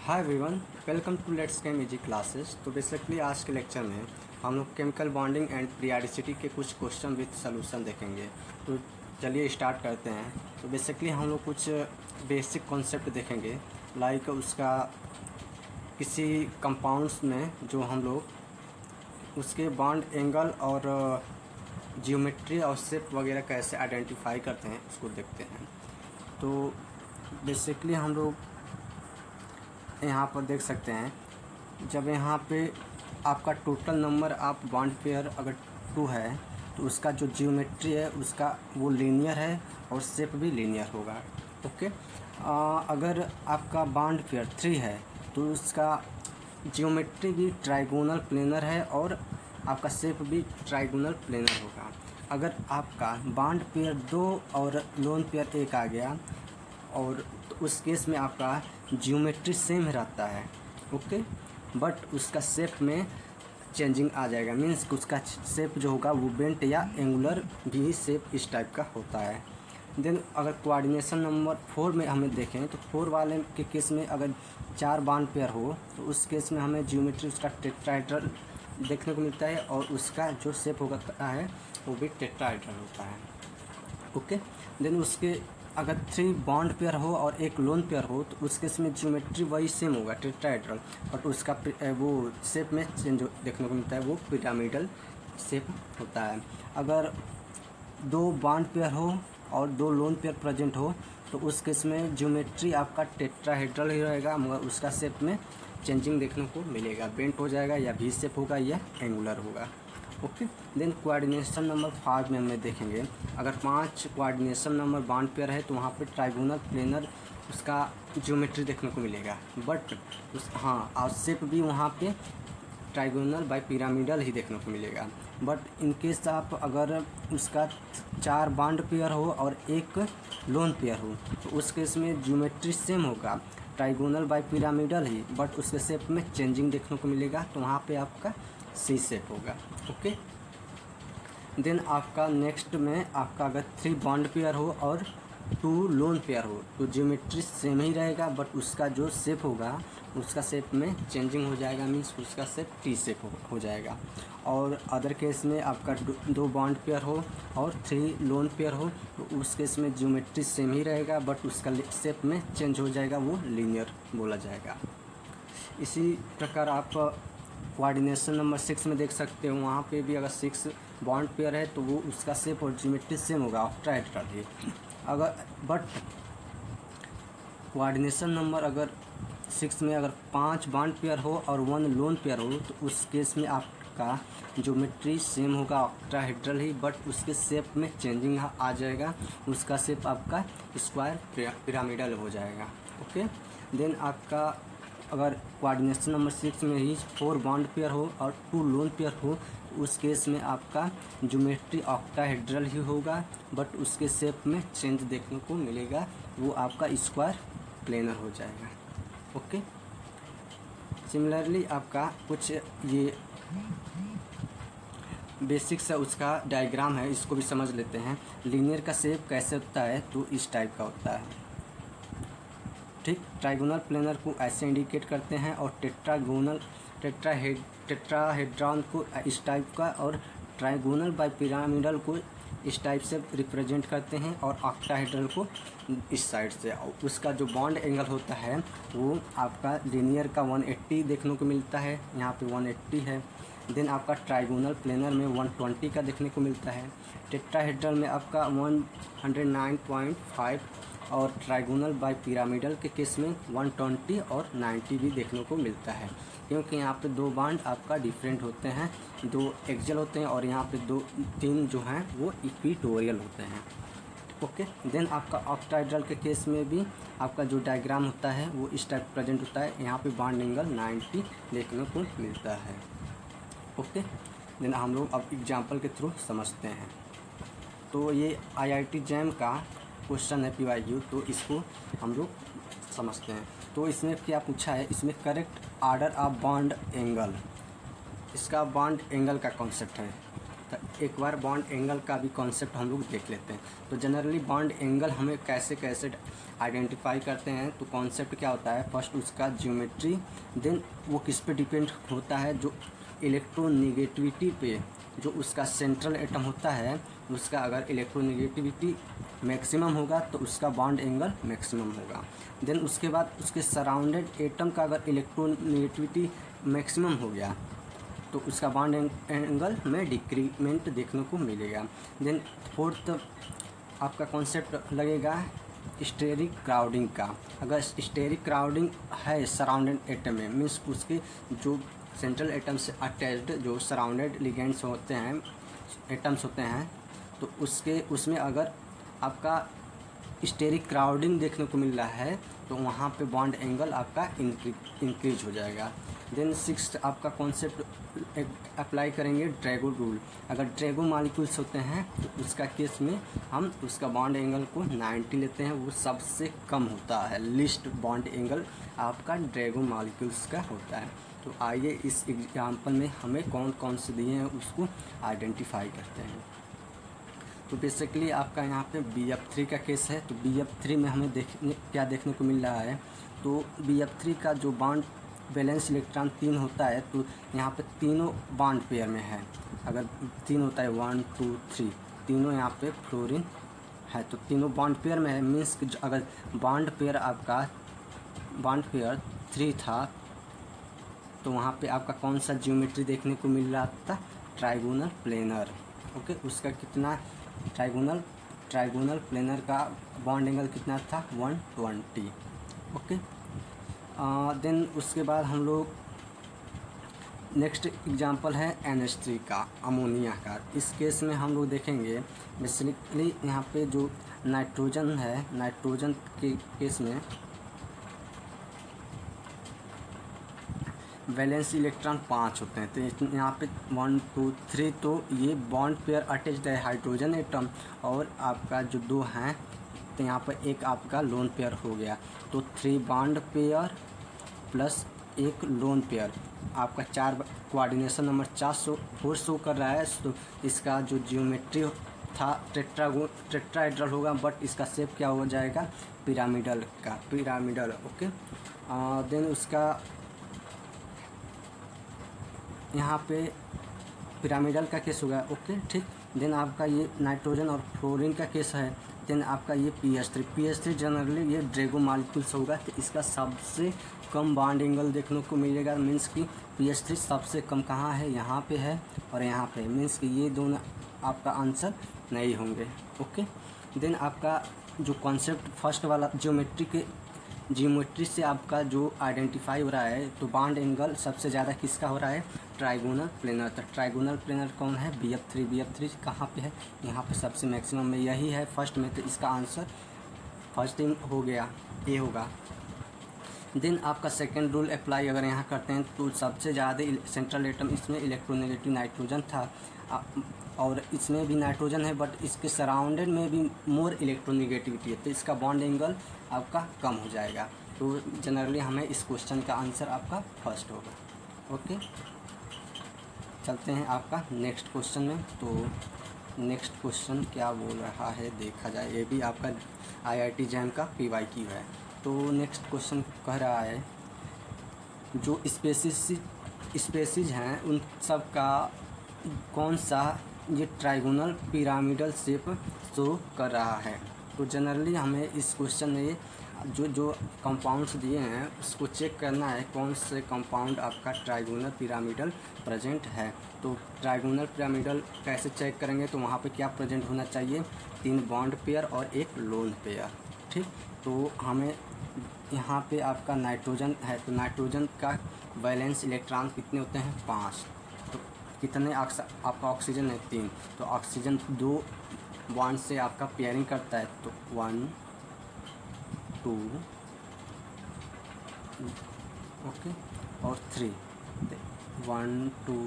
Hi everyone, welcome to let's chem easy classes. तो basically आज के लेक्चर में हम लोग केमिकल बॉन्डिंग एंड पीरियोडिसिटी के कुछ क्वेश्चन विद सॉल्यूशन देखेंगे। तो चलिए स्टार्ट करते हैं। तो बेसिकली हम लोग कुछ बेसिक कॉन्सेप्ट देखेंगे, लाइक उसका किसी कंपाउंड्स में जो हम लोग उसके बॉन्ड एंगल और जियोमेट्री और शेप वगैरह कैसे आइडेंटिफाई करते हैं उसको देखते हैं। तो बेसिकली हम लोग यहाँ पर देख सकते हैं, जब यहाँ पे आपका टोटल नंबर आप बॉन्ड पेयर अगर 2 है तो उसका जो जियोमेट्री है उसका वो लीनियर है और शेप भी लीनियर होगा। ओके। अगर आपका बॉन्ड पेयर 3 है तो उसका जियोमेट्री भी ट्राइगोनल प्लेनर है और आपका शेप भी ट्राइगोनल प्लेनर होगा। अगर आपका बॉन्ड पेयर 2 और लोन पेयर 1 आ गया और तो उस केस में आपका जियोमेट्री सेम रहता है, ओके, बट उसका शेप में चेंजिंग आ जाएगा। मीन्स उसका शेप जो होगा वो बेंट या एंगुलर भी शेप इस टाइप का होता है। देन अगर कोऑर्डिनेशन नंबर 4 में हमें देखें तो 4 वाले के केस में अगर 4 बॉन्ड पेयर हो तो उस केस में हमें जियोमेट्री उसका टेट्राहेड्रल देखने को मिलता है और उसका जो शेप होता है वो भी टेट्राहेड्रल होता है। ओके। देन उसके अगर 3 बॉन्ड पेयर हो और 1 लोन पेयर हो तो उस केस में जियोमेट्री वही सेम होगा, टेट्राहेड्रल, बट उसका वो शेप में चेंज देखने को मिलता है, वो पिरामिडल शेप होता है। अगर 2 बॉन्ड पेयर हो और 2 लोन पेयर प्रेजेंट हो तो उस केस में जियोमेट्री आपका टेट्राहेड्रल ही रहेगा, मगर उसका शेप में चेंजिंग देखने को मिलेगा, बेंट हो जाएगा या भी शेप होगा या एंगुलर होगा। ओके। देन कोऑर्डिनेशन नंबर 5 में हमें देखेंगे, अगर 5 कोऑर्डिनेशन नंबर बॉन्ड पेयर है तो वहाँ पे ट्राइगोनल प्लेनर उसका जियोमेट्री देखने को मिलेगा, बट उस और शेप भी वहाँ पे ट्राइगोनल बाय पिरामिडल ही देखने को मिलेगा। बट इन केस आप अगर उसका 4 बॉन्ड पेयर हो और 1 लोन पेयर हो तो उस केस में जियोमेट्री सेम होगा, ट्राइगोनल बाय पिरामिडल ही, बट उसके शेप में चेंजिंग देखने को मिलेगा, तो वहाँ पे आपका सी शेप होगा। ओके। देन आपका नेक्स्ट में आपका अगर 3 बॉन्ड पेयर हो और 2 लोन पेयर हो तो जियोमेट्री सेम ही रहेगा, बट उसका जो शेप होगा उसका शेप में चेंजिंग हो जाएगा, मीन्स उसका शेप टी शेप हो जाएगा। और अदर केस में आपका 2 बॉन्ड पेयर हो और 3 लोन पेयर हो तो उस केस में जियोमेट्री सेम ही रहेगा, बट उसका शेप में चेंज हो जाएगा, वो लीनियर बोला जाएगा। इसी प्रकार आप कोऑर्डिनेशन नंबर 6 में देख सकते हो, वहाँ पे भी अगर 6 बॉन्ड पेयर है तो वो उसका शेप और जियोमेट्री सेम होगा, ऑक्टाहेड्रल ही। अगर बट कोऑर्डिनेशन नंबर अगर 6 में अगर 5 बॉन्ड पेयर हो और 1 लोन पेयर हो तो उस केस में आपका ज्योमेट्री सेम होगा, ऑक्टाहेड्रल ही, बट उसके शेप में चेंजिंग आ जाएगा, उसका शेप आपका स्क्वायर पिरामिडल हो जाएगा। ओके। देन आपका अगर कोऑर्डिनेशन नंबर 6 में ही 4 बॉन्ड पेयर हो और 2 लोन पेयर हो तो उस केस में आपका ज्योमेट्री ऑक्टाहेड्रल ही होगा, बट उसके शेप में चेंज देखने को मिलेगा, वो आपका स्क्वायर प्लेनर हो जाएगा। ओके। सिमिलरली आपका कुछ ये बेसिक सा उसका डायग्राम है, इसको भी समझ लेते हैं। लीनियर का शेप कैसे होता है तो इस टाइप का होता है, ठीक। ट्राइगोनल प्लेनर को ऐसे इंडिकेट करते हैं और टेट्राहेड्रॉन को इस टाइप का और ट्राइगोनल बाय पिरामिडल को इस टाइप से रिप्रेजेंट करते हैं और ऑक्टाहेड्रल को इस साइड से। उसका जो बॉन्ड एंगल होता है वो आपका लीनियर का 180 देखने को मिलता है, यहाँ पे 180 है। देन आपका ट्राइगोनल प्लेनर में 120 का देखने को मिलता है, टेट्राहेड्रल में आपका 109.5 और ट्राइगोनल बाय पिरामिडल के केस में 120 और 90 भी देखने को मिलता है, क्योंकि यहाँ पे 2 बॉन्ड आपका डिफरेंट होते हैं, 2 एक्सियल होते हैं और यहाँ पे 3 जो हैं वो इक्विटोरियल होते हैं। ओके। देन आपका ऑक्टाहेड्रल के केस में भी आपका जो डायग्राम होता है वो इस टाइप प्रेजेंट होता है, यहाँ पे बॉन्ड एंगल 90 देखने को मिलता है। ओके। देन हम लोग अब एग्जाम्पल के थ्रू समझते हैं। तो ये IIT जैम का क्वेश्चन है PYQ, तो इसको हम लोग समझते हैं। तो इसमें क्या पूछा है, इसमें correct order of bond angle, इसका बॉन्ड एंगल का कॉन्सेप्ट है। तो एक बार बॉन्ड एंगल का भी कॉन्सेप्ट हम लोग देख लेते हैं। तो जनरली बॉन्ड एंगल हमें कैसे कैसे आइडेंटिफाई करते हैं तो कॉन्सेप्ट क्या होता है, फर्स्ट उसका ज्योमेट्री, देन वो किस पे डिपेंड होता है, जो इलेक्ट्रोनेगेटिविटी पे, जो उसका सेंट्रल एटम होता है उसका अगर इलेक्ट्रोनेगेटिविटी मैक्सिमम होगा तो उसका बॉन्ड एंगल मैक्सिमम होगा। देन उसके बाद उसके सराउंडेड एटम का अगर इलेक्ट्रोनेगेटिविटी मैक्सिमम हो गया तो उसका बॉन्ड एंगल में डिक्रीमेंट देखने को मिलेगा। देन फोर्थ आपका कॉन्सेप्ट लगेगा स्टेरिक क्राउडिंग का। अगर स्टेरिक क्राउडिंग है सराउंडेड एटम में, मीन्स उसके जो सेंट्रल एटम से अटैच्ड जो सराउंडेड लिगेंड्स होते हैं, एटम्स होते हैं, तो उसमें अगर आपका स्टेरिक क्राउडिंग देखने को मिल रहा है तो वहाँ पे बॉन्ड एंगल आपका इंक्रीज हो जाएगा। देन सिक्स्थ आपका कॉन्सेप्ट अप्लाई करेंगे ड्रैगो रूल। अगर ड्रैगो मॉलिक्यूल्स होते हैं तो उसका केस में हम उसका बॉन्ड एंगल को 90 लेते हैं, वो सबसे कम होता है, लीस्ट बॉन्ड एंगल आपका ड्रैगो मॉलिक्यूल्स का होता है। तो आइए इस एग्जाम्पल में हमें कौन कौन से दिए हैं उसको आइडेंटिफाई करते हैं। तो बेसिकली आपका यहाँ पे BF3 का केस है। तो BF3 में हमें क्या देखने को मिल रहा है, तो BF3 का जो बॉन्ड वैलेंस इलेक्ट्रॉन 3 होता है, तो यहाँ पे तीनों बॉन्ड पेयर में है। अगर 3 होता है 1 2 3, तीनों यहाँ पे फ्लोरीन है, तो तीनों बॉन्ड पेयर में है। मीन्स कि अगर बॉन्ड पेयर आपका बॉन्ड पेयर 3 था तो वहाँ पे आपका कौन सा ज्योमेट्री देखने को मिल रहा था, ट्राइगोनल प्लेनर। ओके, उसका कितना ट्राइगोनल प्लेनर का बॉन्ड एंगल कितना था, 120। ओके, देन उसके बाद हम लोग नेक्स्ट एग्जांपल है NH3 का, अमोनिया का। इस केस में हम लोग देखेंगे बेसिकली यहाँ पे जो नाइट्रोजन है, नाइट्रोजन के केस में वैलेंस इलेक्ट्रॉन 5 होते हैं। तो यहाँ पे 1 2 3, तो ये बॉन्ड पेयर अटैच्ड है हाइड्रोजन एटम, और आपका जो 2 हैं तो यहाँ पर एक आपका लोन पेयर हो गया। तो 3 बॉन्ड पेयर प्लस एक लोन पेयर, आपका 4 कोऑर्डिनेशन नंबर 4 शो कर रहा है। तो इसका जो ज्योमेट्री था टेट्राहेड्रल होगा, बट इसका शेप क्या हो जाएगा, पिरामिडल। ओके, देन उसका यहाँ पे पिरामिडल का केस होगा। ओके, ठीक। देन आपका ये नाइट्रोजन और फ्लोरीन का केस है। देन आपका ये पीएच3 जनरली ये ड्रैगो मॉलिक्यूल्स होगा, तो इसका सबसे कम बॉन्ड एंगल देखने को मिलेगा। मीन्स कि पीएच3 सबसे कम कहाँ है, यहाँ पे है और यहाँ पे, मीन्स कि ये दोनों आपका आंसर नहीं होंगे। ओके, देन आपका जो कॉन्सेप्ट फर्स्ट वाला ज्योमेट्री से आपका जो आइडेंटिफाई हो रहा है, तो बॉन्ड एंगल सबसे ज़्यादा किसका हो रहा है, ट्राइगोनल प्लेनर। तो ट्राइगोनल प्लेनर कौन है, BF3 कहाँ पे है, यहाँ पे सबसे मैक्सिमम में यही है फर्स्ट में। तो इसका आंसर फर्स्ट थिंग हो गया, ए होगा। देन आपका सेकेंड रूल अप्लाई अगर यहाँ करते हैं तो सबसे ज़्यादा सेंट्रल एटम इसमें इलेक्ट्रोनेगेटिव नाइट्रोजन था, और इसमें भी नाइट्रोजन है, बट इसके सराउंडेड में भी मोर इलेक्ट्रोनेगेटिविटी है, तो इसका बॉन्ड एंगल आपका कम हो जाएगा। तो जनरली हमें इस क्वेश्चन का आंसर आपका फर्स्ट होगा। ओके, चलते हैं आपका नेक्स्ट क्वेश्चन में। तो नेक्स्ट क्वेश्चन क्या बोल रहा है देखा जाए, ये भी आपका IIT जैम का PYQ है। तो नेक्स्ट क्वेश्चन कह रहा है जो स्पेसीज हैं उन सब का कौन सा ये ट्राइगोनल पिरामिडल शेप शो कर रहा है। तो जनरली हमें इस क्वेश्चन में जो कंपाउंड्स दिए हैं उसको चेक करना है कौन से कंपाउंड आपका ट्राइगोनल पिरामिडल प्रेजेंट है। तो ट्राइगोनल पिरामिडल कैसे चेक करेंगे, तो वहाँ पे क्या प्रेजेंट होना चाहिए, 3 बॉन्ड पेयर और एक लोन पेयर। ठीक, तो हमें यहाँ पे आपका नाइट्रोजन है, तो नाइट्रोजन का वैलेंस इलेक्ट्रॉन कितने होते हैं, 5। तो कितने आपका ऑक्सीजन है, 3। तो ऑक्सीजन 2 बॉन्ड से आपका पेयरिंग करता है, तो 1 2 ओके और 3, 1 2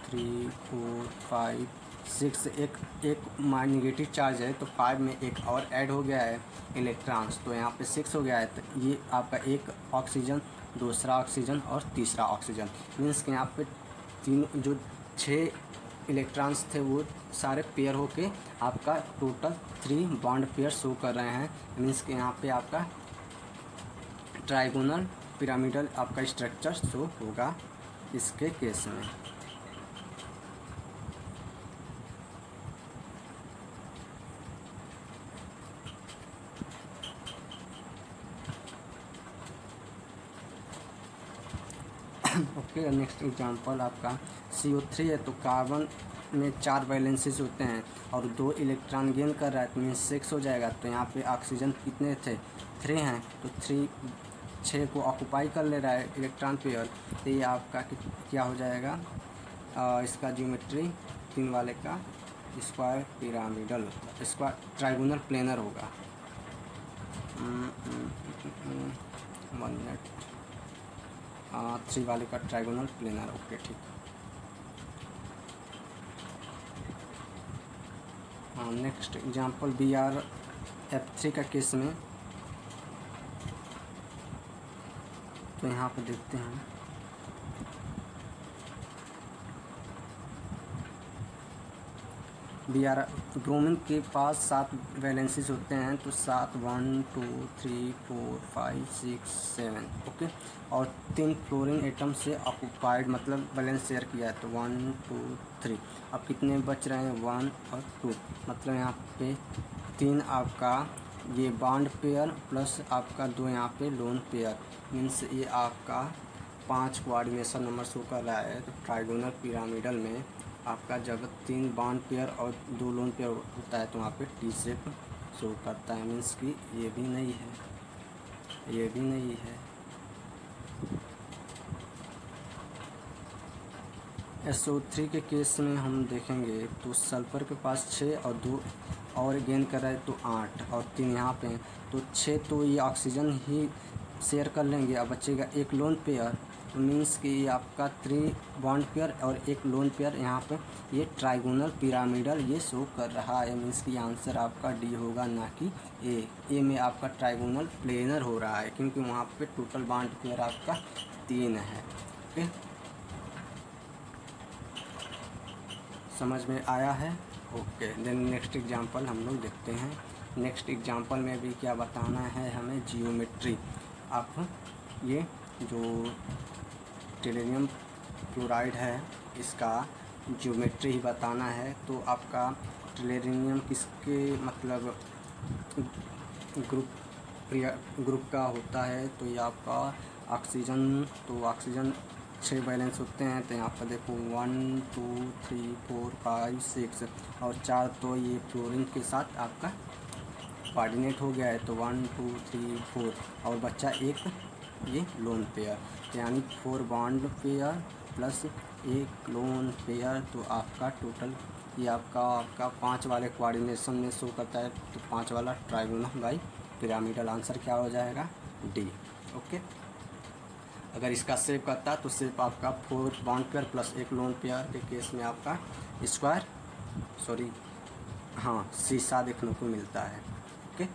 3 4 5 6, एक नेगेटिव चार्ज है तो 5 में एक और ऐड हो गया है इलेक्ट्रॉन्स, तो यहाँ पे 6 हो गया है। तो ये आपका एक ऑक्सीजन, दूसरा ऑक्सीजन और तीसरा ऑक्सीजन, मीन्स कि यहाँ पे 6 इलेक्ट्रॉन्स थे वो सारे पेयर होके आपका टोटल 3 बॉन्ड पेयर शो कर रहे हैं। मीन्स कि यहाँ पे आपका ट्राइगोनल पिरामिडल आपका स्ट्रक्चर शो होगा इसके केस में। ओके, नेक्स्ट एग्जांपल आपका CO3 है, तो कार्बन में 4 वैलेंसीज होते हैं और 2 इलेक्ट्रॉन गेन कर रहा है, तो मीन्स 6 हो जाएगा। तो यहाँ पे ऑक्सीजन कितने थे, 3 हैं, तो 6 को ऑक्यूपाई कर ले रहा है इलेक्ट्रॉन पेयर। तो ये आपका क्या हो जाएगा, इसका ज्योमेट्री 3 वाले का square pyramidal, square trigonal planar होगा। 1 मिनट, 3 वाले का ट्राइगोनल प्लेनर। ओके ठीक। हाँ, नेक्स्ट एग्जांपल BrF3 का केस में, तो यहाँ पर देखते हैं ब्रोमीन के पास 7 वैलेंसीज होते हैं, तो 7 1 2 3 4 5 6 7 ओके, और 3 फ्लोरीन एटम से ऑक्यूपाइड मतलब वैलेंस शेयर किया है, तो 1 2 3। अब कितने बच रहे हैं, 1 और 2, मतलब यहाँ पे 3 आपका ये बॉन्ड पेयर प्लस आपका 2 यहाँ पे लोन पेयर, मीन्स ये आपका 5 कोऑर्डिनेशन नंबर शो कर रहा है। तो ट्राइगोनल पिरामिडल में आपका जब 3 बॉन्ड पेयर और 2 लोन पेयर होता है तो वहाँ पे टी शेप शो करता है, मीन्स कि ये भी नहीं है, ये भी नहीं है। SO3 के केस में हम देखेंगे तो सल्फर के पास 6 और 2 और गेन कर रहा है, तो 8 और 3 यहाँ पे हैं, तो 6 तो ये ऑक्सीजन ही शेयर कर लेंगे। अब बचेगा एक लोन पेयर, तो मीन्स कि ये आपका 3 बॉन्ड पेयर और एक लोन पेयर, यहाँ पे ये ट्राइगोनल पिरामिडल ये शो कर रहा है, मीन्स कि आंसर आपका डी होगा ना कि ए में आपका ट्राइगोनल प्लेनर हो रहा है, क्योंकि वहाँ पे टोटल बॉन्ड पेयर आपका 3 है। ओके, समझ में आया है। ओके, देन नेक्स्ट एग्जांपल हम लोग देखते हैं। नेक्स्ट एग्जांपल में भी क्या बताना है हमें, जियोमेट्री। आप ये जो टेलेनियम क्लोराइड है इसका ज्योमेट्री ही बताना है। तो आपका टेलेनियम किसके मतलब ग्रुप का होता है, तो ये आपका ऑक्सीजन, तो ऑक्सीजन 6 बैलेंस होते हैं, तो यहाँ पर देखो 1 2 3 4 5 6 और 4 तो ये फ्लोरीन के साथ आपका कोऑर्डिनेट हो गया है, तो 1 2 3 4 और बच्चा एक ये लोन पेयर, यानी 4 बॉन्ड पेयर प्लस एक लोन पेयर, तो आपका टोटल ये आपका 5 वाले कोऑर्डिनेशन में शो करता है, तो 5 वाला ट्राइगोनल बाई पिरामिडल। आंसर क्या हो जाएगा, डी। ओके, अगर इसका शेप करता तो शेप आपका 4 बॉन्ड पेयर प्लस एक लोन पेयर के केस में आपका शीशा देखने को मिलता है। ओके,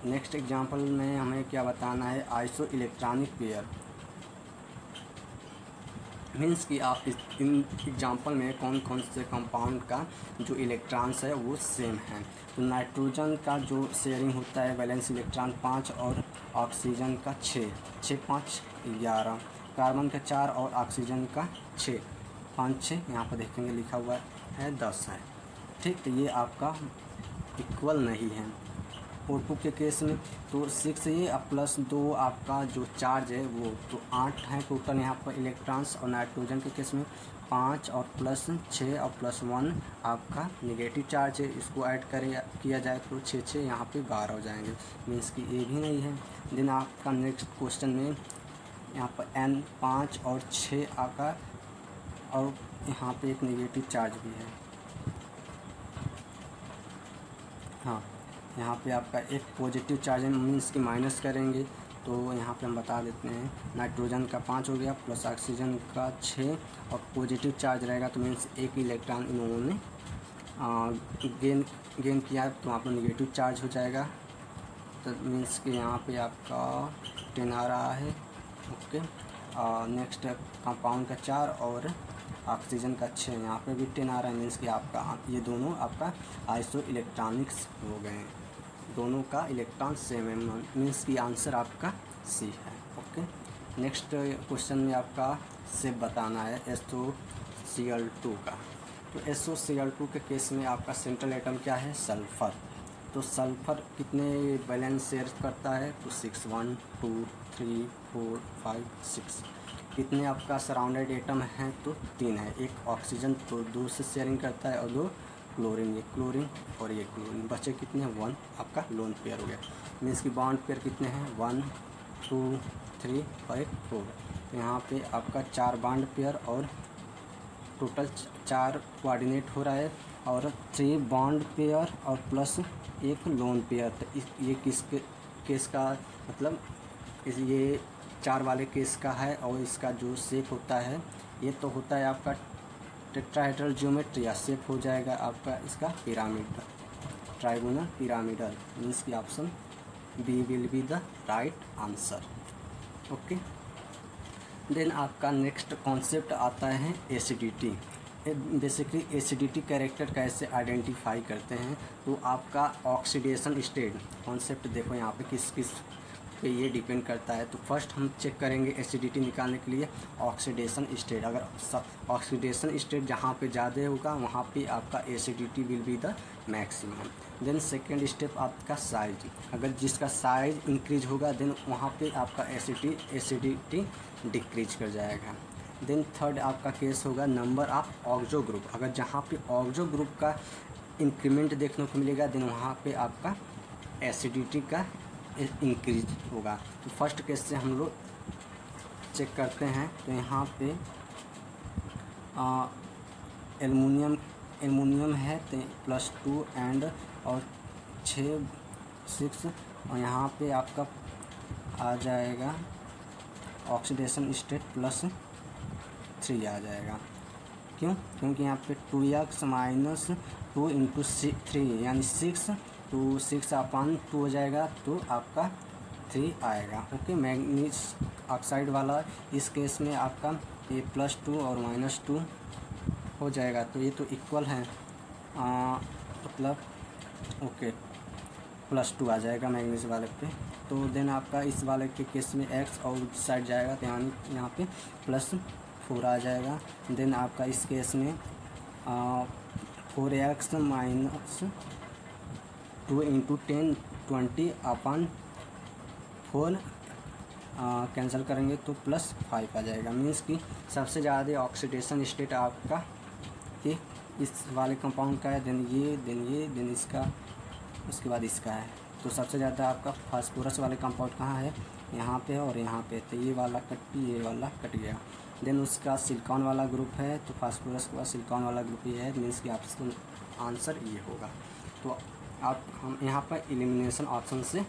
नेक्स्ट एग्जांपल में हमें क्या बताना है, आइसो इलेक्ट्रॉनिक पेयर, मीन्स कि आप इन एग्जांपल में कौन कौन से कंपाउंड का जो इलेक्ट्रॉन्स है वो सेम है। तो नाइट्रोजन का जो शेयरिंग होता है वैलेंस इलेक्ट्रॉन 5 और ऑक्सीजन का 6 5 11, कार्बन का 4 और ऑक्सीजन का 6 5 6 यहाँ पर देखेंगे लिखा हुआ है 10 है। ठीक, तो ये आपका इक्वल नहीं है। O2 के केस में तो 6 ये प्लस 2 आपका जो चार्ज है वो, तो 8 है टोटल यहाँ पर इलेक्ट्रॉन्स, और नाइट्रोजन के केस में 5 और प्लस 6 और प्लस 1 आपका नेगेटिव चार्ज है, इसको ऐड किया जाए तो 6 6 यहाँ पे 12 हो जाएंगे, मीन्स कि ये भी नहीं है। देन आपका नेक्स्ट क्वेश्चन में यहाँ पर N 5 और 6 आकर, और यहाँ पे एक नेगेटिव चार्ज भी है। हाँ, यहाँ पे आपका एक पॉजिटिव चार्ज है, मीन्स कि माइनस करेंगे तो यहाँ पे हम बता देते हैं, नाइट्रोजन का 5 हो गया प्लस ऑक्सीजन का 6 और पॉजिटिव चार्ज रहेगा, तो मीन्स एक इलेक्ट्रॉन इन्होंने गेन किया, तो वहाँ पर नेगेटिव चार्ज हो जाएगा, तो मीन्स कि यहाँ पे आपका 10 आ रहा है। ओके, नेक्स्ट कंपाउंड का 4 और ऑक्सीजन का 6, यहाँ पे भी 10 आ रहा है, मीन्स कि आपका ये दोनों आपका आइसो इलेक्ट्रॉनिक्स हो गए हैं, दोनों का इलेक्ट्रॉन सेम है, मीन्स कि आंसर आपका सी है। ओके, नेक्स्ट क्वेश्चन में आपका शेप बताना है SOCl2 का। तो SOCl2 के केस में आपका सेंट्रल एटम क्या है, सल्फ़र। तो सल्फ़र कितने वैलेंस शेयर करता है, तो 6, 1 2 3 4 5 6। कितने आपका सराउंडेड एटम हैं, तो 3 है। एक ऑक्सीजन तो 2 से शेयरिंग करता है और 2 क्लोरीन, ये क्लोरीन और ये क्लोरीन। बचे कितने, 1 आपका लोन पेयर हो गया। मीन्स कि बॉन्ड पेयर कितने हैं, 1 2 3 और एक 4। तो यहाँ पे आपका 4 बॉन्ड पेयर और टोटल 4 कोऑर्डिनेट हो रहा है, और 3 बॉन्ड पेयर और प्लस एक लोन पेयर। तो ये किसके केस का मतलब ये 4 वाले केस का है। और इसका जो शेप होता है ये तो होता है आपका टेट्राहेड्रल ज्योमेट्री, या शेप हो जाएगा आपका इसका पिरामिड, ट्राइगोनल पिरामिडल। मीन्स की option B will be the right answer. Okay, then आपका नेक्स्ट कॉन्सेप्ट आता है एसिडिटी। बेसिकली एसिडिटी कैरेक्टर कैसे आइडेंटिफाई करते हैं, तो आपका ऑक्सीडेशन स्टेट कॉन्सेप्ट देखो यहाँ पे किस किस पे ये डिपेंड करता है। तो फर्स्ट हम चेक करेंगे एसिडिटी निकालने के लिए ऑक्सीडेशन स्टेट। अगर ऑक्सीडेशन स्टेट जहाँ पे ज़्यादा होगा वहाँ पे आपका acidity will be the maximum. Then second step आपका साइज, अगर जिसका साइज इंक्रीज होगा देन वहाँ पे आपका एसिडिटी डिक्रीज कर जाएगा। देन थर्ड आपका केस होगा नंबर ऑफ ऑक्सो ग्रुप, अगर जहाँ पे ऑक्सो ग्रुप का इंक्रीमेंट देखने को मिलेगा देन वहाँ पे आपका एसिडिटी का इंक्रीज होगा। तो फर्स्ट केस से हम लोग चेक करते हैं। तो यहाँ पे एल्युमिनियम है तो +2 एंड और 6 6, और यहाँ पे आपका आ जाएगा ऑक्सीडेशन स्टेट +3 आ जाएगा। क्यों, क्योंकि यहाँ पे 2x - 2 × 3 यानी 6, तो 6/2 हो जाएगा, तो आपका 3 आएगा। ओके, मैग्नीज ऑक्साइड वाला इस केस में आपका ये +2 और -2 हो जाएगा, तो ये तो इक्वल है, मतलब ओके +2 आ जाएगा मैग्नीज वाले पे। तो देन आपका इस वाले के केस में x और उस साइड जाएगा तो यहाँ पे +4 आ जाएगा। देन आपका इस केस में 4x - 2 × 10 20/4 कैंसिल करेंगे तो +5 आ जाएगा। मीन्स कि सबसे ज़्यादा ऑक्सीडेशन स्टेट आपका ये इस वाले कंपाउंड का है, देन इसका, उसके बाद इसका है। तो सबसे ज़्यादा आपका फास्फोरस वाले कंपाउंड कहाँ है, यहाँ पे और यहाँ पे। तो ये वाला कट गया। देन उसका सिलिकॉन वाला ग्रुप है, तो फास्फोरस के बाद सिलिकॉन वाला ग्रुप ये है। मीन्स कि ऑप्शन आंसर ये होगा। तो हम यहाँ पर एलिमिनेशन ऑप्शन से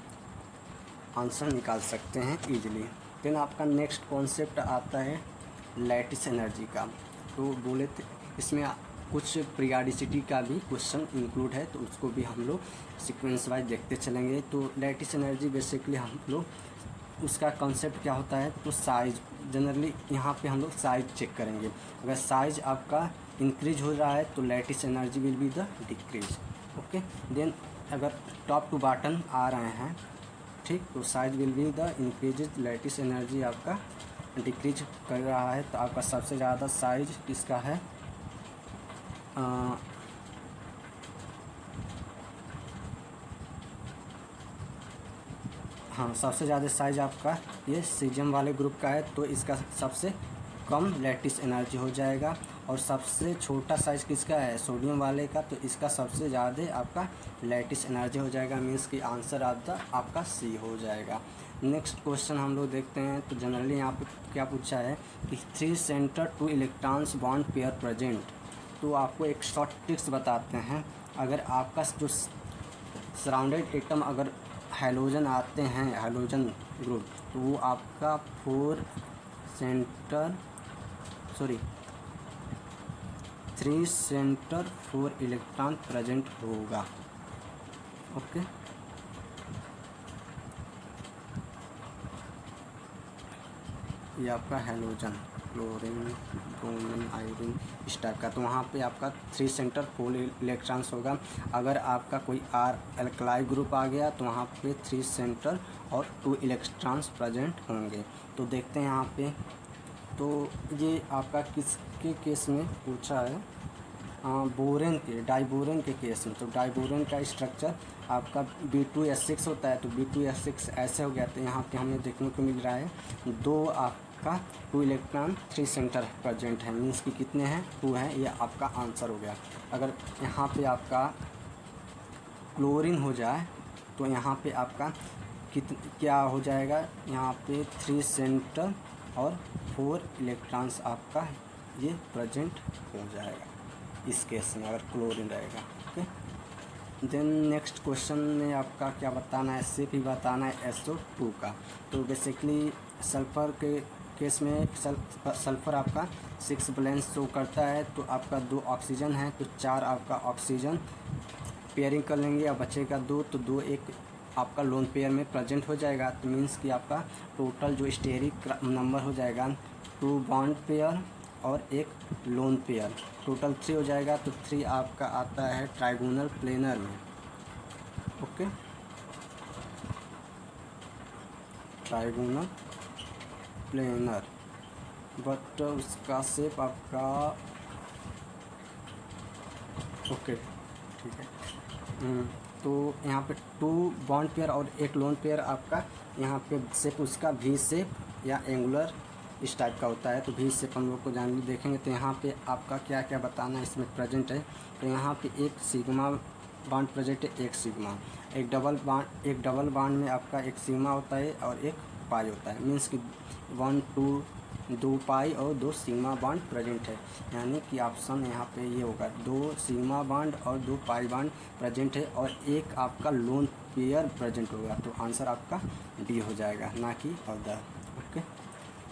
आंसर निकाल सकते हैं इजीली। देन आपका नेक्स्ट कॉन्सेप्ट आता है लैटिस एनर्जी का। तो बोले थे इसमें कुछ पीरियडिसिटी का भी क्वेश्चन इंक्लूड है, तो उसको भी हम लोग सीक्वेंस वाइज देखते चलेंगे। तो लैटिस एनर्जी बेसिकली हम लोग उसका कॉन्सेप्ट क्या होता है, तो साइज जनरली यहाँ पे हम लोग साइज चेक करेंगे। अगर साइज आपका इंक्रीज हो रहा है तो lattice energy will be the decrease. Okay, then अगर टॉप टू बॉटम आ रहे हैं, ठीक, तो size will be the increase, lattice energy आपका डिक्रीज कर रहा है। तो आपका सबसे ज़्यादा साइज किसका है, हाँ सबसे ज़्यादा साइज आपका ये सीजियम वाले ग्रुप का है, तो इसका सबसे कम लैटिस एनर्जी हो जाएगा। और सबसे छोटा साइज किसका है, सोडियम वाले का, तो इसका सबसे ज़्यादा आपका लैटिस एनर्जी हो जाएगा। मीन्स कि आंसर आपका सी हो जाएगा। नेक्स्ट क्वेश्चन हम लोग देखते हैं। तो जनरली यहाँ पे क्या पूछा है कि 3 centre 2 electrons bond pair present. तो आपको एक शॉर्ट ट्रिक्स बताते हैं। अगर आपका जो सराउंडेड एटम अगर हैलोजन आते हैं, हैलोजन ग्रुप, तो वो आपका 3 सेंटर 4 इलेक्ट्रॉन प्रेजेंट होगा। ओके, ये आपका हैलोजन। क्लोरीन, ब्रोमीन, आयोडीन इस टाइप का, तो वहाँ पे आपका 3 सेंटर 4 इलेक्ट्रॉन्स होगा। अगर आपका कोई R एल्कलाई ग्रुप आ गया तो वहाँ पे 3 सेंटर और 2 इलेक्ट्रॉन्स प्रेजेंट होंगे। तो देखते हैं यहाँ पे, तो ये आपका किसके केस में पूछा है, बोरेन के, डाइबोरेन के केस में। तो डाइबोरेन का स्ट्रक्चर आपका B2S6 होता है, तो B2S6 ऐसे हो गया। तो यहाँ पे हमें देखने को मिल रहा है 2 आपका 2 इलेक्ट्रॉन 3 सेंटर प्रेजेंट है, मीन्स कि कितने हैं, 2 हैं। ये आपका आंसर हो गया। अगर यहाँ पे आपका क्लोरीन हो जाए तो यहाँ पे आपका क्या हो जाएगा, यहाँ पे 3 सेंटर और 4 इलेक्ट्रॉन्स आपका ये प्रेजेंट हो जाएगा इस केस में, अगर क्लोरीन रहेगा। ओके, देन नेक्स्ट क्वेश्चन में आपका क्या बताना है, सिर्फ ही बताना है SO2 का। तो बेसिकली सल्फ़र के केस में सल्फ़र आपका 6 वैलेंस शो करता है, तो आपका 2 ऑक्सीजन है, तो 4 आपका ऑक्सीजन पेयरिंग कर लेंगे, अब बचेगा 2, तो 2 एक आपका लोन पेयर में प्रेजेंट हो जाएगा। तो मीन्स कि आपका टोटल जो स्टेरिक नंबर हो जाएगा 2 बॉन्ड पेयर और 1 लोन पेयर, टोटल 3 हो जाएगा। तो 3 आपका आता है ट्राइगोनल प्लेनर में। ओके, ट्राइगोनल प्लेनर, बट उसका शेप आपका ओके ठीक है। तो यहाँ पे 2 बॉन्ड पेयर और 1 लोन पेयर आपका, यहाँ पे शेप उसका V शेप या एंगुलर इस टाइप का होता है। तो V शेप हम लोग को जान देखेंगे। तो यहाँ पे आपका क्या क्या बताना है इसमें प्रेजेंट है। तो यहाँ पे एक सिग्मा बॉन्ड प्रेजेंट है, एक सिग्मा, एक डबल बॉन्ड में आपका एक सिग्मा होता है और एक पाई होता है, मीन्स कि 1 2 पाई और 2 सिग्मा बॉन्ड प्रेजेंट है। यानी कि ऑप्शन यहाँ पे ये होगा, 2 सिग्मा बॉन्ड और 2 पाई बॉन्ड प्रेजेंट है और एक आपका लोन पेयर प्रेजेंट होगा। तो आंसर आपका डी हो जाएगा, ना कि अदर। ओके,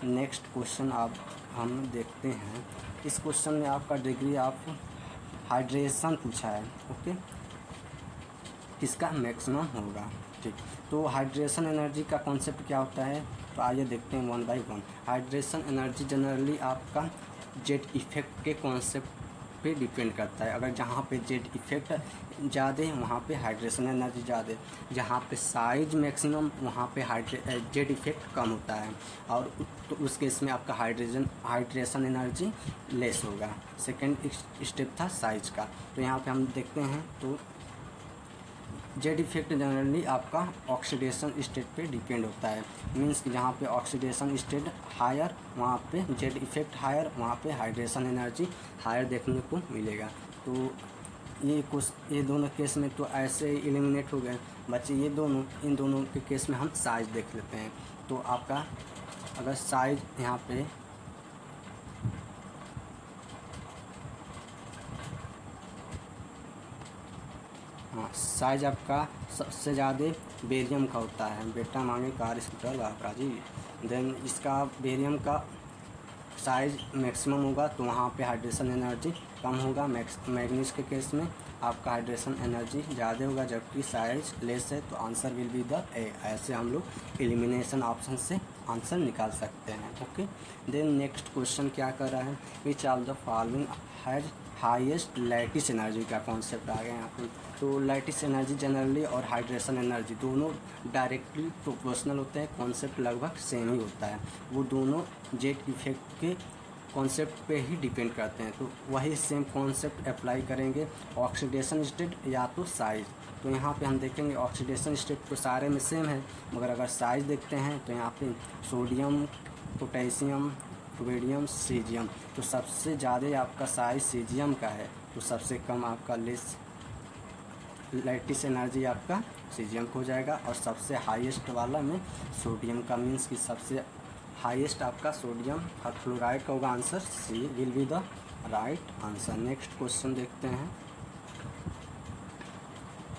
नेक्स्ट क्वेश्चन आप हम देखते हैं। इस क्वेश्चन में आपका डिग्री ऑफ हाइड्रेशन पूछा है। ओके, किसका मैक्सिमम होगा। ठीक, तो हाइड्रेशन एनर्जी का कॉन्सेप्ट क्या होता है, तो आइए देखते हैं 1 बाय 1। हाइड्रेशन एनर्जी जनरली आपका जेट इफेक्ट के कॉन्सेप्ट पे डिपेंड करता है। अगर जहाँ पे जेट इफेक्ट ज़्यादा है वहाँ पे हाइड्रेशन एनर्जी ज़्यादा, जहाँ पे साइज मैक्सिमम वहाँ पे जेट इफेक्ट कम होता है, और तो उस केस में आपका हाइड्रेशन एनर्जी लेस होगा। सेकेंड स्टेप था साइज का। तो यहाँ पे हम देखते हैं, तो जेड इफेक्ट जनरली आपका ऑक्सीडेशन स्टेट पे डिपेंड होता है, मीन्स कि जहाँ पे ऑक्सीडेशन स्टेट हायर वहाँ पे जेड इफेक्ट हायर, वहाँ पे हाइड्रेशन एनर्जी हायर देखने को मिलेगा। तो ये दोनों केस में तो ऐसे ही एलिमिनेट हो गए बच्चे। इन दोनों के केस में हम साइज देख लेते हैं। तो आपका अगर साइज यहाँ पे साइज आपका सबसे ज़्यादा बेरियम का होता है, बेटा मांगे कार स्कूटर लाभरा जी। देन इसका बेरियम का साइज मैक्सिमम होगा, तो वहाँ पे हाइड्रेशन एनर्जी कम होगा। मैग्नीज के केस में आपका हाइड्रेशन एनर्जी ज़्यादा होगा, जबकि साइज लेस है। तो आंसर विल बी द ए। ऐसे हम लोग एलिमिनेशन ऑप्शन से आंसर निकाल सकते हैं। ओके, देन नेक्स्ट क्वेश्चन क्या कर रहा है, which of the following has highest lattice energy का कॉन्सेप्ट आ गया यहाँ पे। तो लैटिस एनर्जी जनरली और हाइड्रेशन एनर्जी दोनों डायरेक्टली प्रोपोर्शनल होते हैं, कॉन्सेप्ट लगभग सेम ही होता है। वो दोनों जेट इफेक्ट के कॉन्सेप्ट पे ही डिपेंड करते हैं। तो वही सेम कॉन्सेप्ट अप्लाई करेंगे ऑक्सीडेशन स्टेट या तो साइज। तो यहाँ पे हम देखेंगे ऑक्सीडेशन स्टेट तो सारे में सेम है, मगर अगर साइज देखते हैं तो यहाँ पे सोडियम, पोटेशियम, रुबिडियम, सीजियम, तो सबसे ज़्यादा आपका साइज सीजियम का है, तो सबसे कम आपका लेस लैटिस एनर्जी आपका सीजियम को हो जाएगा, और सबसे हाईएस्ट वाला में सोडियम का, मीन्स कि सबसे हाईएस्ट आपका सोडियम फ्लोराइड का होगा। Answer C will be the right answer. Next question देखते हैं।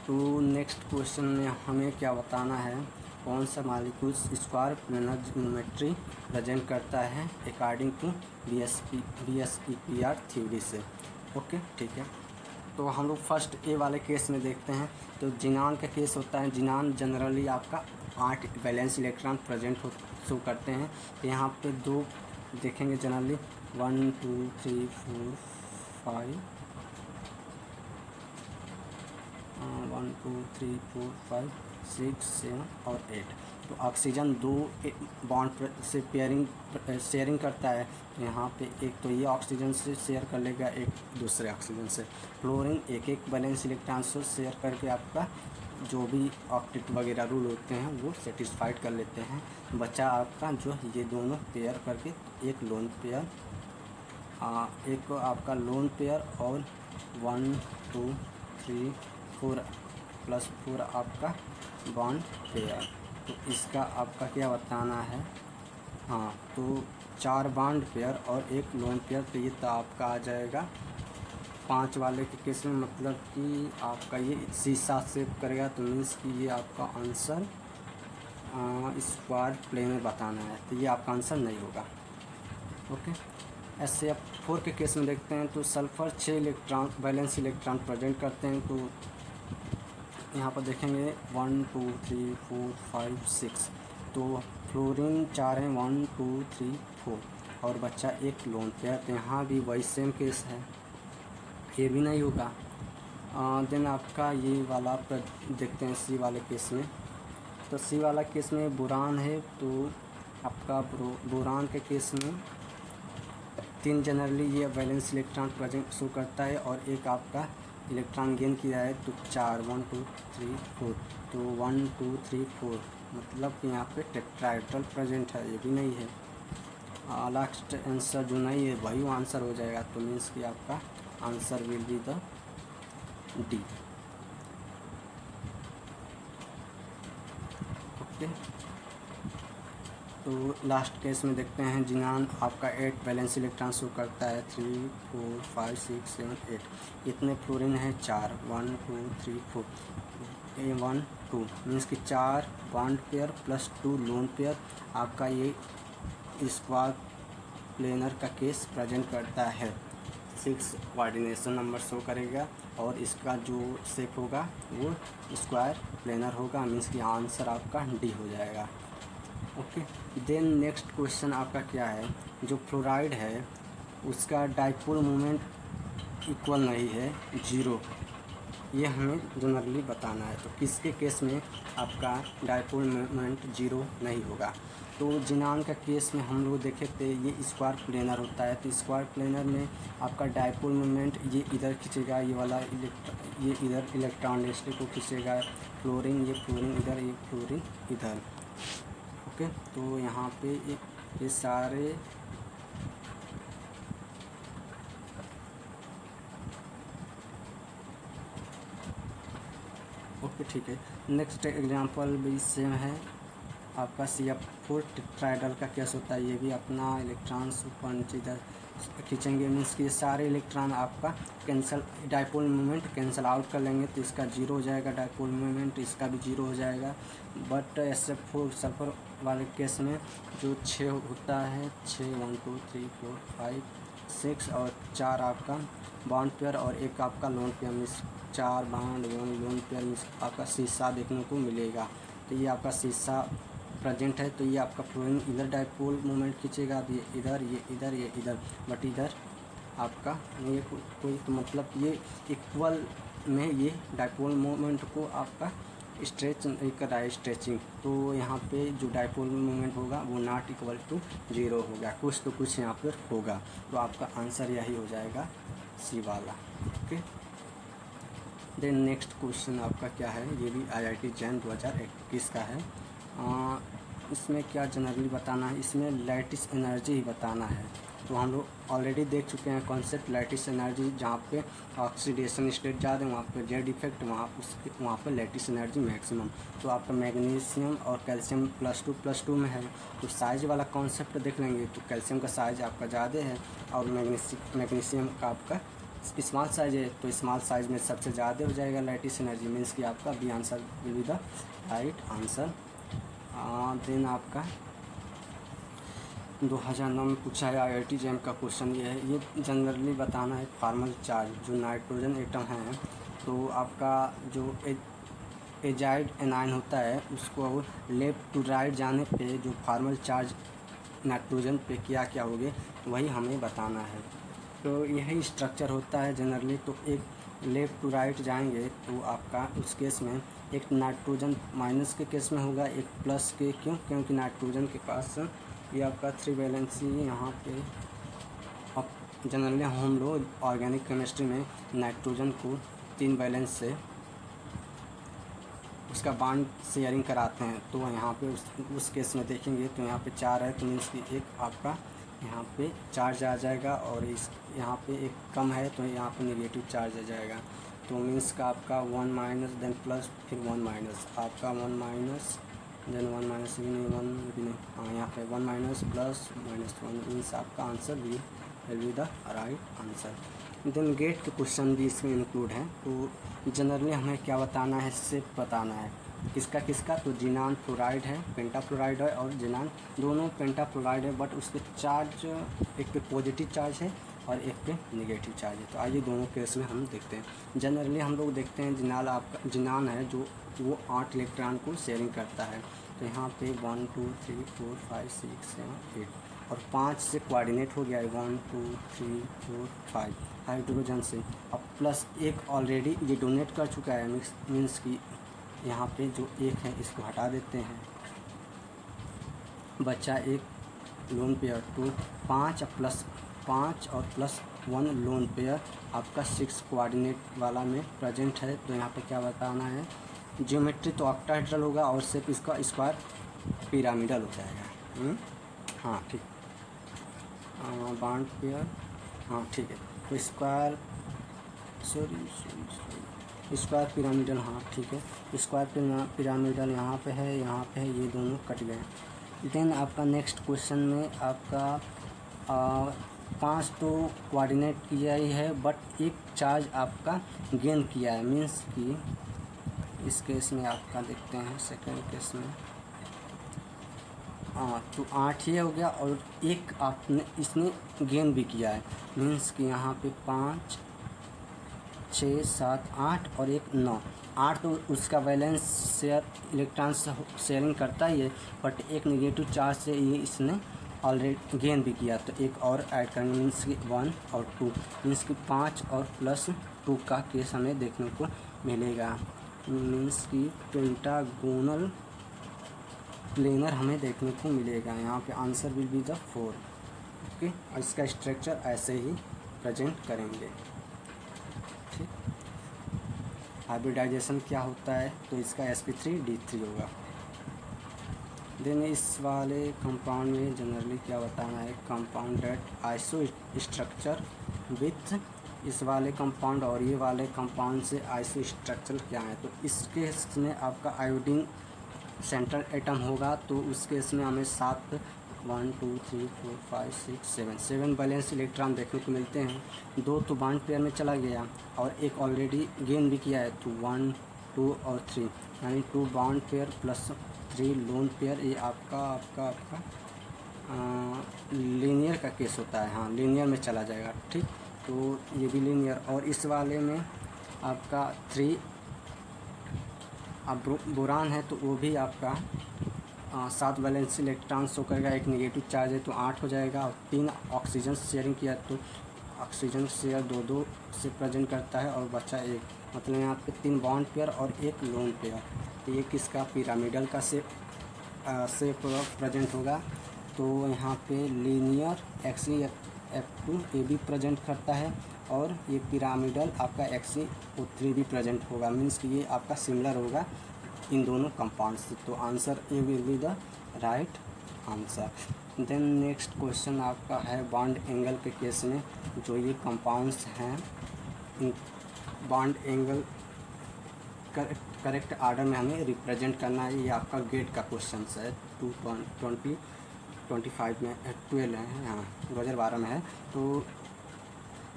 तो नेक्स्ट क्वेश्चन में हमें क्या बताना है, कौन सा molecule square planar geometry present करता है अकॉर्डिंग टू BSEPR थ्योरी से। ओके ठीक है, तो हम लोग फर्स्ट ए वाले केस में देखते हैं। तो जिनान का केस होता है, जिनान जनरली आपका 8 वैलेंस इलेक्ट्रॉन प्रेजेंट शो करते हैं। तो यहाँ पे 2 देखेंगे जनरली 1 2 3 4 5 1 2 3 4 5 6 7 और 8। तो ऑक्सीजन दो बॉन्ड से शेयरिंग करता है। यहाँ पे एक तो ये ऑक्सीजन से शेयर कर लेगा, एक दूसरे ऑक्सीजन से। फ्लोरीन एक एक वैलेंस इलेक्ट्रॉन से शेयर करके आपका जो भी ऑक्टेट वगैरह रूल होते हैं वो सेटिस्फाइड कर लेते हैं। बचा आपका जो ये दोनों पेयर करके, एक लोन पेयर, एक आपका लोन पेयर और 1 2 3 4 प्लस 4 आपका बॉन्ड पेयर। तो इसका आपका क्या बताना है? हाँ, तो 4 बॉन्ड पेयर और एक लोन पेयर, तो ये तो आपका आ जाएगा 5 वाले के केस में, मतलब कि आपका ये शीशा शेप करेगा, तो मीन्स कि ये आपका आंसर स्क्वायर प्लेन में बताना है, तो ये आपका आंसर नहीं होगा। ओके, SF4 के केस में देखते हैं तो sulphur 6 electron valence electron present करते हैं। तो यहाँ पर देखेंगे 1 2 3 4 5 6, तो फ्लोरीन 4 है, 1 2 3 4 और बच्चा एक लोन पेयर, तो यहाँ भी वही सेम केस है, ये भी नहीं होगा। देन आपका ये वाला देखते हैं सी वाले केस में। तो सी वाला केस में बोरान है, तो आपका बोरान के केस में 3 जनरली ये वैलेंस इलेक्ट्रॉन प्रेजेंट शो करता है और एक आपका इलेक्ट्रॉन गेन किया है, तो 4 1 2 3 4, तो 1 2 3 4 मतलब कि यहाँ पे टेट्राहेड्रल प्रेजेंट है, ये भी नहीं है। लास्ट आंसर जो नहीं है वही आंसर हो जाएगा, तो मीन्स कि आपका answer will be the D. Okay, तो लास्ट केस में देखते हैं जिनान आपका 8 वैलेंस इलेक्ट्रॉन शो करता है, 3 4 5 6 7 8। इतने फ्लोरीन है 4 1 2 3 4, A1 2 मीन्स कि 4 bond pair plus 2 lone pair आपका ये स्क्वायर प्लेनर का केस प्रेजेंट करता है। 6 कोऑर्डिनेशन नंबर शो करेगा और इसका जो शेप होगा वो स्क्वायर प्लेनर होगा, मीन्स कि आंसर आपका डी हो जाएगा। ओके, देन नेक्स्ट क्वेश्चन आपका क्या है, जो फ्लोराइड है उसका डाइपोल मोमेंट इक्वल नहीं है 0, ये हमें जनरली बताना है। तो किसके केस में आपका डाइपोल मोमेंट 0 नहीं होगा? तो जिनान का केस में हम लोग देखे थे ये स्क्वायर प्लेनर होता है, तो स्क्वायर प्लेनर में आपका डाइपोल मोमेंट ये इधर खींचेगा, ये वाला ये इधर इलेक्ट्रॉन नेगेटिव को खींचेगा, फ्लोरीन इधर, ये फ्लोरीन इधर। ओके, तो यहाँ पे ये सारे ओके ठीक है। नेक्स्ट एग्जांपल भी सेम है, आपका CF4 टेट्राहेड्रल का केस होता है, ये भी अपना इलेक्ट्रॉन ऊपर नीचे इधर खींचेंगे, मीन्स कि सारे इलेक्ट्रॉन आपका cancel dipole moment cancel out कर लेंगे, तो इसका 0 हो जाएगा डाइपोल मोमेंट, इसका भी 0 हो जाएगा। बट SF4 सल्फर वाले केस में जो 6 होता है, 6 1 2 3 4 5 6 और 4 आपका बॉन्ड पेयर और एक आपका lone pair, means 4 bond 1 lone pair, means आपका शीशा देखने को मिलेगा। तो ये आपका शीशा प्रेजेंट है, तो ये आपका फ्लोरीन इधर डाइपोल मोमेंट खींचेगा, तो ये इधर ये इधर ये इधर, बट इधर आपका ये कोई तो मतलब ये इक्वल में ये डाइपोल मोमेंट को आपका स्ट्रेच नहीं कर रहा है, स्ट्रेचिंग, तो यहाँ पे जो डाइपोल मोमेंट होगा वो नॉट इक्वल टू 0 होगा, कुछ तो कुछ यहाँ पर होगा, तो आपका आंसर यही हो जाएगा सी वाला। ओके, देन नेक्स्ट क्वेश्चन आपका क्या है, ये भी IIT जैन 2021 का है। इसमें क्या जनरली बताना है, इसमें लैटिस एनर्जी ही बताना है। तो हम लोग ऑलरेडी देख चुके हैं कॉन्सेप्ट लैटिस एनर्जी, जहाँ पे ऑक्सीडेशन स्टेट ज़्यादा है वहाँ पे जेड इफेक्ट, वहाँ पे लैटिस एनर्जी मैक्सिमम। तो आपका मैग्नीशियम और कैल्शियम +2 में है, तो साइज वाला कॉन्सेप्ट देख लेंगे, तो कैल्शियम का साइज आपका ज़्यादा है और मैग्नीशियम का आपका स्मॉल साइज है, तो स्मॉल साइज में सबसे ज़्यादा हो जाएगा लैटिस एनर्जी, मीन्स कि आपका B answer will be the right answer. Then आपका 2009 में पूछा है IIT जैम का क्वेश्चन ये है, ये जनरली बताना है फार्मल चार्ज जो नाइट्रोजन एटम है, तो आपका जो एजाइड एनायन होता है उसको लेफ्ट टू राइट जाने पे जो फार्मल चार्ज नाइट्रोजन पे क्या क्या होंगे वही हमें बताना है। तो यही स्ट्रक्चर होता है जनरली। तो एक लेफ़्ट टू राइट जाएंगे तो आपका उस केस में एक नाइट्रोजन माइनस के केस में होगा, एक प्लस के। क्यों? क्योंकि नाइट्रोजन के पास ये आपका 3 वैलेंसी यहाँ पे। अब जनरली हम लोग ऑर्गेनिक केमिस्ट्री में नाइट्रोजन को 3 वैलेंस से उसका बॉन्ड शेयरिंग कराते हैं। तो यहाँ पे उस केस में देखेंगे तो यहाँ पे 4 है, तो मीन्स कि एक आपका यहाँ पे चार्ज आ जाएगा, और इस यहाँ पे एक कम है तो यहाँ पे नेगेटिव चार्ज आ जाएगा। तो मीन्स का आपका 1 माइनस देन प्लस फिर 1 माइनस, आपका 1 माइनस देन 1 माइनस भी नहीं, 1 भी नहीं, हाँ यहाँ पे 1 माइनस प्लस माइनस 1 मीन्स आपका आंसर भी will be the right answer. Then GATE के क्वेश्चन भी इसमें इंक्लूड हैं। तो जनरली हमें क्या बताना है, सिर्फ बताना है किसका किसका। तो जिनान फ्लोराइड है, पेंटाफ्लोराइड है, और जिनान दोनों पेंटाफ्लोराइड है, बट उसके चार्ज एक पे पॉजिटिव चार्ज है और एक पे नेगेटिव चार्ज है। तो आइए दोनों केस में हम देखते हैं। जनरली हम लोग देखते हैं जिनाल आपका जिनान है जो वो 8 इलेक्ट्रॉन को शेयरिंग करता है। तो यहाँ पे 1 2 3 4 5 6 7 8 और 5 से कोऑर्डिनेट हो गया है, 1 2 3 4 5 हाइड्रोजन से। अब प्लस एक ऑलरेडी ये डोनेट कर चुका है, मीन्स कि यहाँ पे जो एक है इसको हटा देते हैं, बच्चा एक लोन पेयर। तो 5 प्लस 5 और प्लस 1 लोन पेयर आपका 6 कोऑर्डिनेट वाला में प्रेजेंट है। तो यहाँ पे क्या बताना है, ज्योमेट्री तो ऑक्टाहेड्रल होगा और सिर्फ इसका स्क्वायर पिरामिडल हो जाएगा। हाँ ठीक, बॉन्ड पेयर, हाँ ठीक है। तो स्क्वायर स्क्वायर पिरामिडल, हाँ ठीक है। स्क्वायर पिरामिडल यहाँ पे है, यहाँ पे है, ये दोनों कट गए। देन आपका नेक्स्ट क्वेश्चन में आपका 5 तो कोऑर्डिनेट किया ही है, बट एक चार्ज आपका गेन किया है, मीन्स कि इस केस में आपका देखते हैं सेकंड केस में, तो 8 ही हो गया और एक आपने इसने गेन भी किया है, मीन्स कि यहाँ पे 5 6 7 8 और एक 9। 8 तो उसका बैलेंस शेयर इलेक्ट्रॉन शेयरिंग करता ही है, बट एक नेगेटिव चार्ज से ये इसने ऑलरेडी गेन भी किया। तो एक और ऐड करेंगे, मीन्स कि 1 और 2, मीन्स कि 5 और प्लस 2 का केस हमें देखने को मिलेगा, मीन्स कि पेंटागोनल प्लेनर हमें देखने को मिलेगा। यहाँ पे answer will be the 4। Okay, और इसका स्ट्रक्चर ऐसे ही प्रेजेंट करेंगे। ठीक, हाइब्रिडाइजेशन क्या होता है, तो इसका sp3d3 होगा। देन इस वाले कंपाउंड में जनरली क्या बताना है, compound that isostructure with इस वाले कंपाउंड और ये वाले कंपाउंड से आइसो स्ट्रक्चर क्या है। तो इस केस में आपका आयोडीन सेंट्रल एटम होगा, तो उस केस में हमें 7 1 2 3 4 5 6 7 बैलेंस इलेक्ट्रॉन देखने को मिलते हैं। 2 तो बॉन्ड पेयर में चला गया और एक ऑलरेडी गेन भी किया है, तो 1 2 और 3 यानी 2 bond pair plus 3 lone pair. ये आपका लीनियर का केस होता है, हाँ लीनियर में चला जाएगा। ठीक, तो ये भी लीनियर। और इस वाले में आपका 3 अब बोरान है, तो वो भी आपका 7 वैलेंस इलेक्ट्रॉन शो करेगा, एक नेगेटिव चार्ज है तो 8 हो जाएगा। और 3 ऑक्सीजन शेयरिंग किया तो ऑक्सीजन शेयर 2 से प्रेजेंट करता है और बचा एक, मतलब यहाँ पे 3 बॉन्ड पेयर और एक लोन पेयर। तो ये किसका पिरामिडल का शेप प्रेजेंट होगा। तो यहाँ पे लीनियर Fe F2 ये भी प्रेजेंट करता है और ये पिरामिडल आपका XeO3 भी प्रेजेंट होगा, मीन्स कि ये आपका सिमिलर होगा इन दोनों कंपाउंड से। तो answer A will be the right answer. Then next question आपका है बॉन्ड एंगल के केस में, जो ये कंपाउंड्स हैं in bond angle correct order में हमें रिप्रेजेंट करना है। ये आपका गेट का क्वेश्चन है 2025 में 12 है, हाँ 2012 में है। तो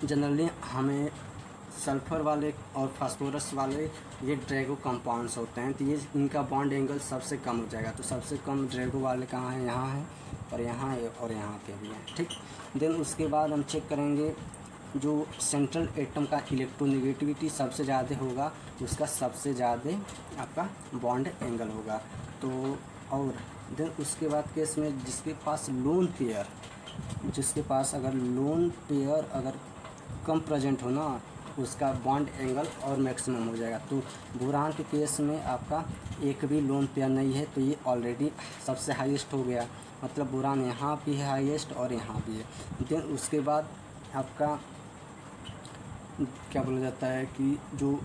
जनरली हमें सल्फ़र वाले और फास्फोरस वाले ये ड्रैगो कंपाउंड्स होते हैं, तो ये इनका बॉन्ड एंगल सबसे कम हो जाएगा। तो सबसे कम ड्रैगो वाले कहाँ हैं, यहाँ है और यहाँ है और यहाँ पे भी है। ठीक, देन उसके बाद हम चेक करेंगे जो सेंट्रल एटम का इलेक्ट्रोनेगेटिविटी सबसे ज़्यादा होगा उसका सबसे ज़्यादा आपका बॉन्ड एंगल होगा। तो और देन उसके बाद केस में जिसके पास लोन पेयर, जिसके पास अगर लोन पेयर अगर कम प्रेजेंट हो ना, उसका बॉन्ड एंगल और मैक्सिमम हो जाएगा। तो बुरहान के केस में आपका एक भी लोन पेयर नहीं है, तो ये ऑलरेडी सबसे हाईएस्ट हो गया, मतलब बुरहान यहाँ भी है हाईएस्ट और यहाँ भी है। देन उसके बाद आपका क्या बोला जाता है कि जो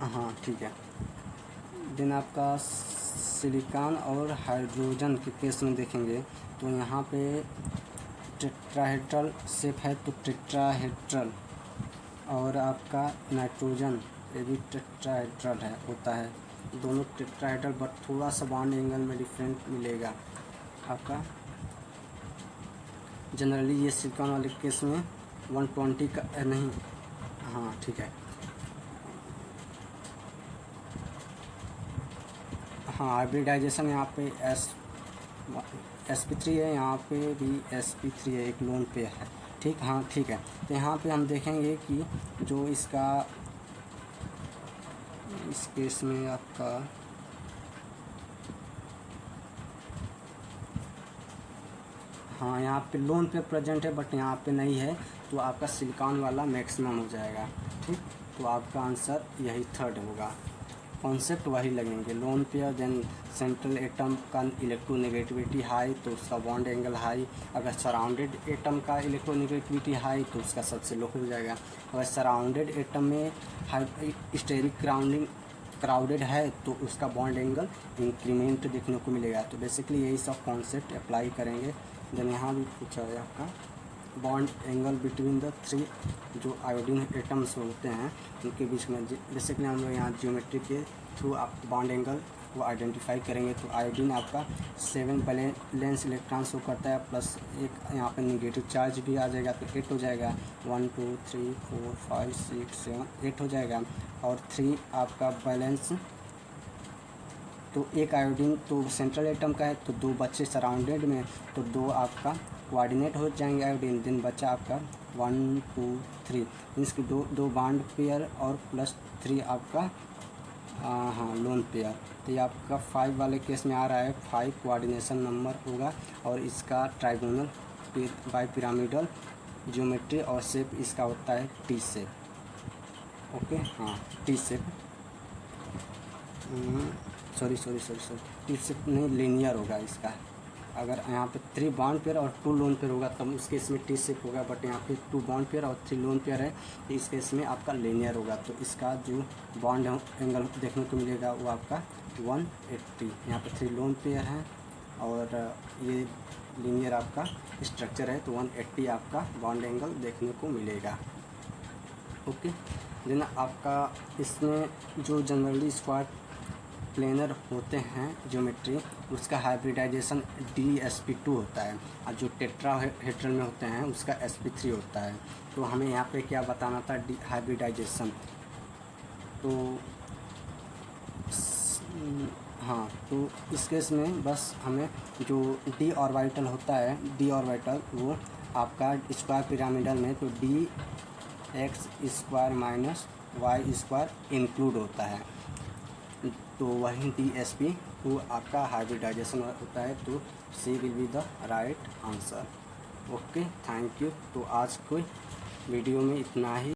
हाँ ठीक है, देन आपका सिलिकॉन और हाइड्रोजन के केस में देखेंगे तो यहाँ पे टेट्राहेड्रल शेप है, तो टेट्राहेड्रल, और आपका नाइट्रोजन ये भी टेट्राहेड्रल है होता है, दोनों टेट्राहेड्रल, बट थोड़ा सा बॉन्ड एंगल में डिफरेंट मिलेगा आपका। जनरली ये सिलिकॉन वाले केस में 120 का नहीं, हाँ ठीक है, हाँ हाइब्रिडाइजेशन यहाँ पे sp3 है, यहाँ पे भी sp3 है, एक लोन पे है, ठीक, हाँ ठीक है। तो यहाँ पे हम देखेंगे कि जो इसका इस केस में आपका हाँ यहाँ पे लोन पे प्रेजेंट है बट यहाँ पे नहीं है, तो आपका सिलिकॉन वाला मैक्सिमम हो जाएगा, ठीक। तो आपका आंसर यही थर्ड होगा, कॉन्सेप्ट वही लगेंगे, lone pair, then central atom का इलेक्ट्रोनेगेटिविटी हाई तो उसका बॉन्ड एंगल हाई, अगर सराउंडेड एटम का इलेक्ट्रोनेगेटिविटी हाई तो उसका सबसे लो हो जाएगा, अगर सराउंडेड एटम में हाई स्टेरिक क्राउडेड है तो उसका बॉन्ड एंगल इंक्रीमेंट देखने को मिलेगा। तो बेसिकली यही सब कॉन्सेप्ट अप्लाई करेंगे। देन यहाँ भी पूछा है आपका bond angle between the three जो आयोडीन एटम्स होते हैं उनके बीच में, बेसिकली हम लोग यहाँ जियोमेट्री के थ्रू आप बॉन्ड एंगल को आइडेंटिफाई करेंगे। तो आयोडीन आपका 7 वैलेंस इलेक्ट्रॉन शो करता है, प्लस एक यहाँ पे नेगेटिव चार्ज भी आ जाएगा, तो 8 हो जाएगा, 1 2 3 4 5 6 7 8 हो जाएगा, और 3 आपका बैलेंस, तो एक आयोडीन तो सेंट्रल एटम का है तो 2 बच्चे सराउंडेड में, तो 2 आपका कोऑर्डिनेट हो जाएंगे आयोडीन, दिन बचा आपका 1 2 3 मीन्स की दो बॉन्ड पेयर और प्लस 3 आपका हाँ लोन पेयर। तो ये आपका 5 वाले केस में आ रहा है, 5 कोऑर्डिनेशन नंबर होगा, और इसका ट्राइगोनल बाई पिरामिडल ज्योमेट्री और शेप इसका होता है टी शेप। ओके हाँ T shape, sorry T shape नहीं, लीनियर होगा इसका। अगर यहाँ पे 3 बॉन्ड पेयर और 2 लोन पेयर होगा तब उस केस में टी शेप होगा, बट यहाँ पे 2 बॉन्ड पेयर और 3 लोन पेयर है तो इस केस में आपका लीनियर होगा। तो इसका जो बॉन्ड एंगल देखने को मिलेगा वो आपका 180, यहाँ पे 3 लोन पेयर हैं और ये लीनियर आपका स्ट्रक्चर है, तो 180 आपका बॉन्ड एंगल देखने को मिलेगा। ओके, देन आपका इसमें जो जनरली स्क्वायर प्लेनर होते हैं ज्योमेट्री, उसका हाइब्रिडाइजेशन DSP2 होता है, और जो टेट्राहेड्रल में होते हैं उसका SP3 होता है। तो हमें यहाँ पे क्या बताना था, हाइब्रिडाइजेशन, तो हाँ तो इस केस में बस हमें जो d ऑर्बिटल होता है, d ऑर्बिटल वो आपका स्क्वायर पिरामिडल में तो dx square minus y square include होता है, तो वही DSP वो आपका हाइब्रिडाइजेशन होता है, तो C will be the right answer. Okay thank you. तो आज कोई वीडियो में इतना ही।